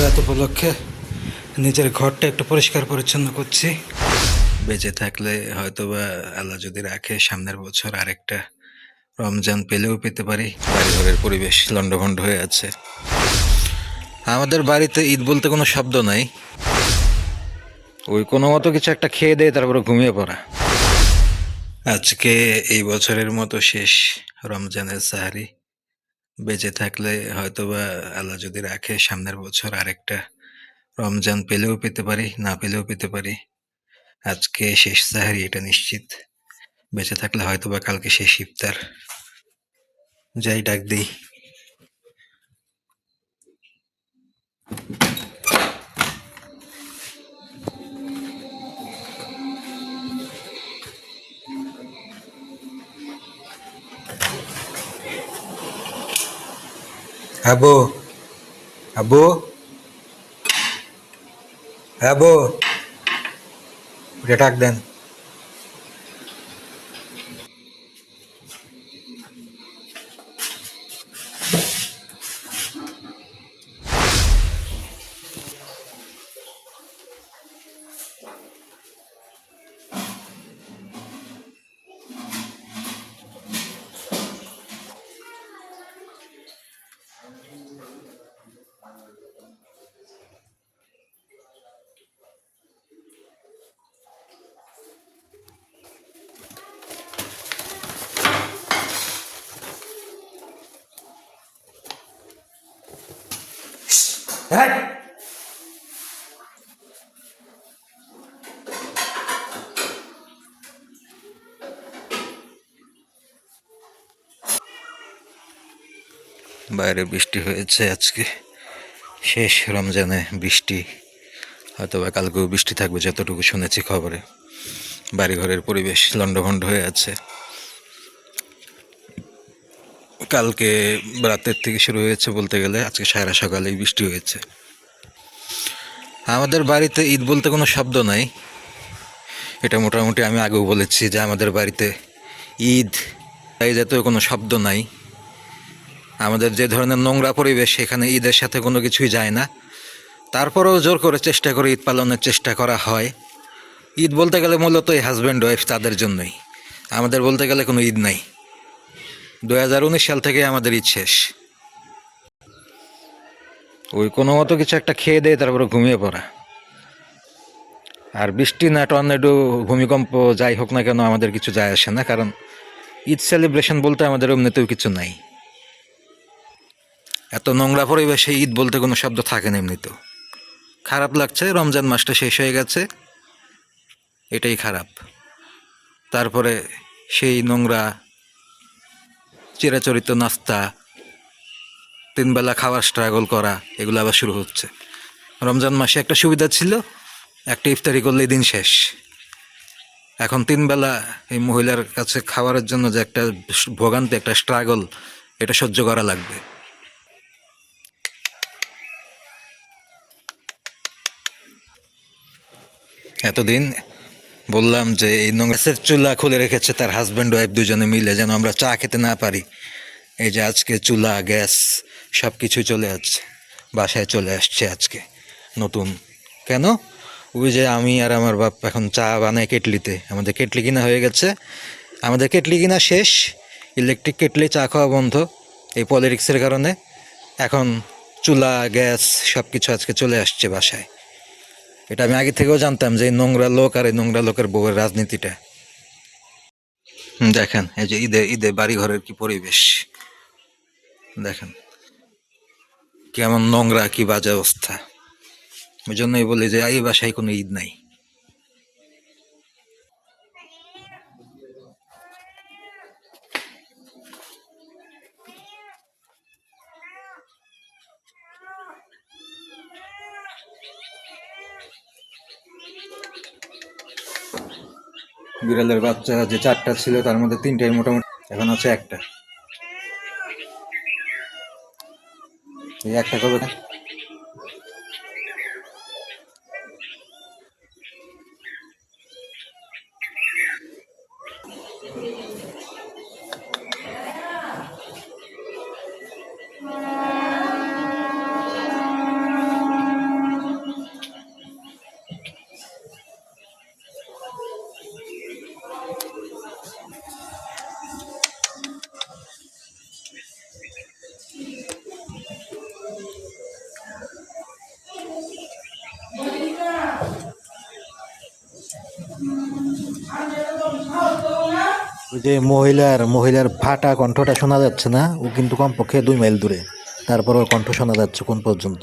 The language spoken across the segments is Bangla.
রাত উপলক্ষে নিজের ঘরটা একটু পরিষ্কার পরিচ্ছন্ন করছি। বেঁচে থাকলে হয়তোবা আল্লাহ যদি রাখে সামনের বছর আরেকটা রমজান পেলেও পেতে পারি। বাড়িঘরের পরিবেশ লণ্ডভণ্ড হয়ে আছে। আমাদের বাড়িতে ঈদ বলতে কোনো শব্দ নাই, ওই কোনো মতো কিছু একটা খেয়ে দেয় তারপরে ঘুমিয়ে পড়া। আজকে এই বছরের মতো শেষ রমজানের সাহারি। বেঁচে থাকলে হয়তোবা আল্লাহ যদি রাখে সামনের বছর আরেকটা রমজান পেলেও পেতে পারি, না পেলেও পেতে পারি। আজকে শেষ সাহারি, এটা নিশ্চিত। বেঁচে থাকলে হয়তোবা কালকে শেষ ইফতার। যাই ডাক দিই। আবু, আবু, আবু, ওটা ডাক দেন। বাইরে বৃষ্টি হয়েছে আজকে, শেষ রমজানে বৃষ্টি। হয়তোবা কালকেও বৃষ্টি থাকবে যতটুকু শুনেছি খবরে। বাড়িঘরের পরিবেশ লণ্ডভণ্ড হয়ে আছে। কালকে রাতের থেকে শুরু হয়েছে বলতে গেলে, আজকে সারা সকালেই বৃষ্টি হয়েছে। আমাদের বাড়িতে ঈদ বলতে কোনো শব্দ নাই, এটা মোটামুটি আমি আগেও বলেছি যে আমাদের বাড়িতে ঈদ এই জাতীয় কোনো শব্দ নাই। আমাদের যে ধরনের নোংরা পরিবেশ, সেখানে ঈদের সাথে কোনো কিছুই যায় না। তারপরেও জোর করে চেষ্টা করে ঈদ পালনের চেষ্টা করা হয়। ঈদ বলতে গেলে মূলত এই হাজব্যান্ড ওয়াইফ তাদের জন্যই। আমাদের বলতে গেলে কোনো ঈদ নাই। 2019 সাল থেকে আমাদের ঈদ শেষ। ওই কোনো মতো কিছু একটা খেয়ে দেয় তারপরে ঘুমিয়ে পড়া। আর বৃষ্টি না টর্নেডো ভূমিকম্প যাই হোক না কেন আমাদের কিছু যায় আসে না, কারণ ঈদ সেলিব্রেশন বলতে আমাদের এমনিতেও কিছু নাই। এত নোংরা পরিবেশে ঈদ বলতে কোনো শব্দ থাকে না এমনিতেও। খারাপ লাগছে, রমজান মাসটা শেষ হয়ে গেছে, এটাই খারাপ। তারপরে সেই নোংরা চিরাচরিত নাস্তা, তিনবেলা খাওয়ার স্ট্রাগল করা, এগুলো আবার শুরু হচ্ছে। রমজান মাসে একটা সুবিধা ছিল, একটা ইফতারি করলেই দিন শেষ। এখন তিনবেলা এই মহিলার কাছে খাবারের জন্য যে একটা ভোগান্তি, একটা স্ট্রাগল, এটা সহ্য করা লাগবে। এতদিন বললাম যে এই গ্যাসের চুলা খুলে রেখেছে তার হাজব্যান্ড ওয়াইফ দুজনে মিলে, যেন আমরা চা খেতে না পারি। এই যে আজকে চুলা, গ্যাস সব কিছুই চলে আসছে, বাসায় চলে আসছে আজকে নতুন। কেন? ওই যে আমি আর আমার বাপ এখন চা বানাই কেটলিতে। আমাদের কেটলি কিনা হয়ে গেছে, আমাদের কেটলি কিনা শেষ। ইলেকট্রিক কেটলি চা খাওয়া বন্ধ এই পলিটিক্সের কারণে। এখন চুলা, গ্যাস সব কিছু আজকে চলে আসছে বাসায়। এটা আমি আগে থেকেও জানতাম যে এই নোংরা লোক আর এই নোংরা লোকের বউয়ের রাজনীতিটা। দেখেন এই যে ঈদে ঈদে বাড়ি ঘরের কি পরিবেশ, দেখেন কেমন নোংরা, কি বাজে অবস্থা। ওই জন্যই বলি যে এই বাসায় কোনো ঈদ নাই। বিড়ালের বাচ্চা যে 4টা ছিল তার মধ্যে 3টাই মোটামুটি, এখন আছে একটা। এই একটা কবে? ওই যে মহিলার ফাটা কণ্ঠটা শোনা যাচ্ছে না, ও কিন্তু কমপক্ষে 2 মাইল দূরে, তারপর ওর কণ্ঠ শোনা যাচ্ছে কোন পর্যন্ত।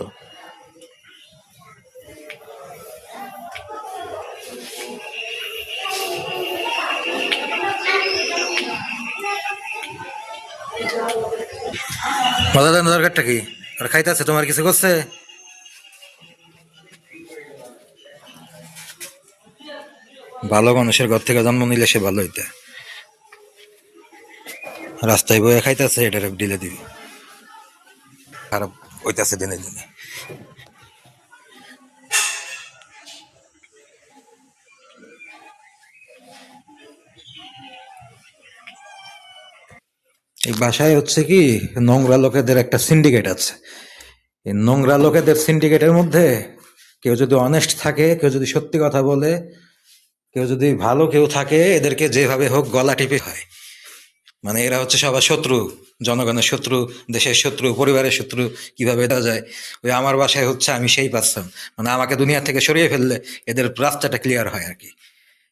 মজা দেন দরকারটা কি? আর খাইতেছে তোমার কিছু করছে? ভালো মানুষের ঘর থেকে জন্ম নিলে সে ভালো হইতে, রাস্তায় বয়ে খাইতেছে এটা ডিলে দিবি, খারাপ হইতেছে দিনে দিনে। এই বাসায় হচ্ছে কি, নোংরা লোকেদের একটা সিন্ডিকেট আছে। এই নোংরা লোকেদের সিন্ডিকেটের মধ্যে কেউ যদি অনেস্ট থাকে, কেউ যদি সত্যি কথা বলে, কেউ যদি ভালো কেউ থাকে, এদেরকে যেভাবে হোক গলা টিপে হয়। মানে এরা হচ্ছে সবার শত্রু, জনগণের শত্রু, দেশের শত্রু, পরিবারের শত্রু। কিভাবে এটা যায়? ওই আমার বাসায় হচ্ছে আমি সেই পাচ্ছিলাম, মানে আমাকে দুনিয়া থেকে সরিয়ে ফেললে এদের রাস্তাটা ক্লিয়ার হয় আর কি।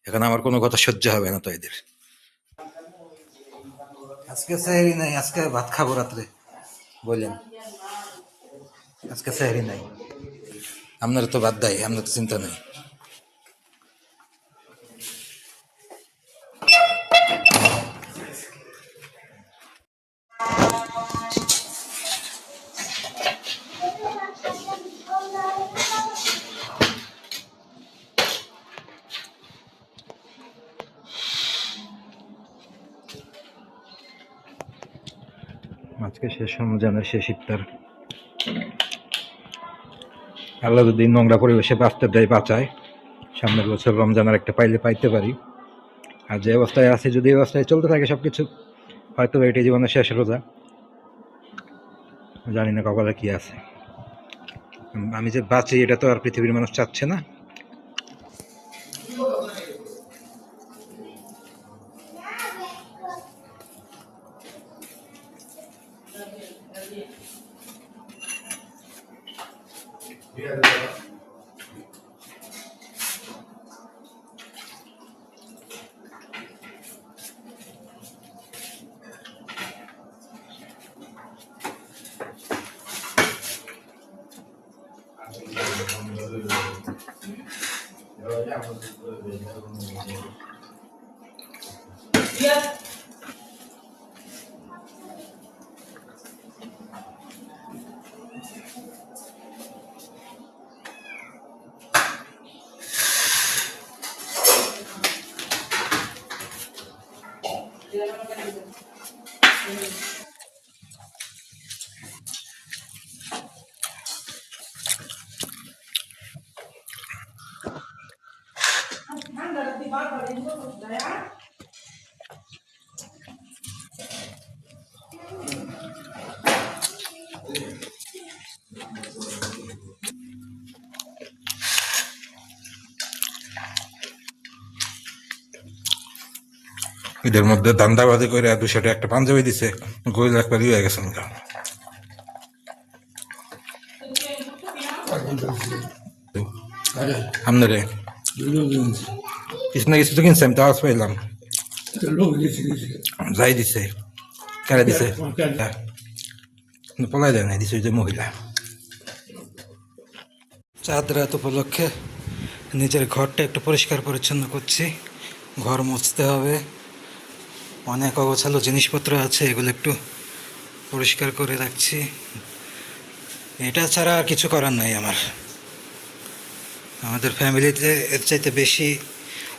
এখন আমার কোনো কথা সহ্য হবে না তো এদের। আজকে সেহরি নাই, আজকে ভাত খাবো রাত্রে বললেন। আজকে সেহরি নাই, আপনার তো বাদ দেয়, আপনার তো চিন্তা নেই। আজকে শেষ রমজানের শেষ ইফতার। আল্লাহ যদি নোংরা পরিবেশে বাঁচতে দেয়, বাঁচায়, সামনের বছর রমজানের একটা পাইতে পারি। আর যে অবস্থায় আছে, যদি অবস্থায় চলতে থাকে সবকিছু, হয়তো এটি জীবনের শেষ রোজা। জানি না কপালে কি আছে। আমি যে বাঁচি এটা তো আর পৃথিবীর মানুষ চাচ্ছে না। এদের মধ্যে দান্দাবাজি করে 200 টাকা একটা পাঞ্জাবি দিছে, গোল একবার হয়ে গেছে। আপনারে কিছু না কিছু তো কিনছে, আমি তো আওয়াজ পাইলাম। যাই দিছে, কারা দিছে? পলাই দেয় না, দিছে ওই যে মহিলা। চাঁদ রাত উপলক্ষে নিজের ঘরটা একটু পরিষ্কার পরিচ্ছন্ন করছি। ঘর মুছতে হবে, অনেক অগোছালো জিনিসপত্র আছে, এগুলো একটু পরিষ্কার করে রাখছি। এটা ছাড়া আর কিছু করার নাই আমার। আমাদের ফ্যামিলিতে এর চাইতে বেশি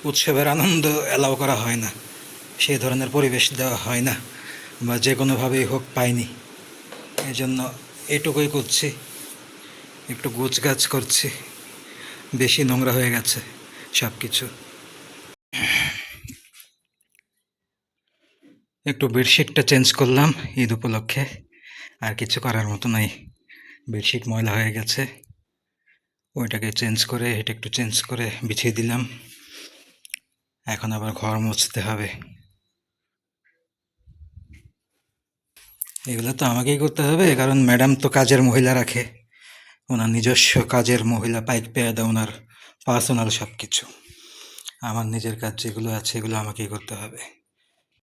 উৎসবের আনন্দ অ্যালাউ করা হয় না, সেই ধরনের পরিবেশ দেওয়া হয় না, বা যে কোনোভাবেই হোক পাইনি। এই জন্য এটুকুই করছি, একটু গোছগাছ করছি। বেশি নোংরা হয়ে গেছে সব কিছু। একটু বেডশিটটা চেঞ্জ করলাম ঈদ উপলক্ষে, আর কিছু করার মতো নাই। বেডশিট ময়লা হয়ে গেছে, ওইটাকে চেঞ্জ করে, এটা একটু চেঞ্জ করে বিছিয়ে দিলাম। এখন আবার ঘর মুছতে হবে। এগুলো তো আমাকেই করতে হবে, কারণ ম্যাডাম তো কাজের মহিলা রাখে, ওনার নিজস্ব কাজের মহিলা পাইক পেয়ে দেয়, ওনার পার্সোনাল সব কিছু। আমার নিজের কাজ যেগুলো আছে এগুলো আমাকেই করতে হবে।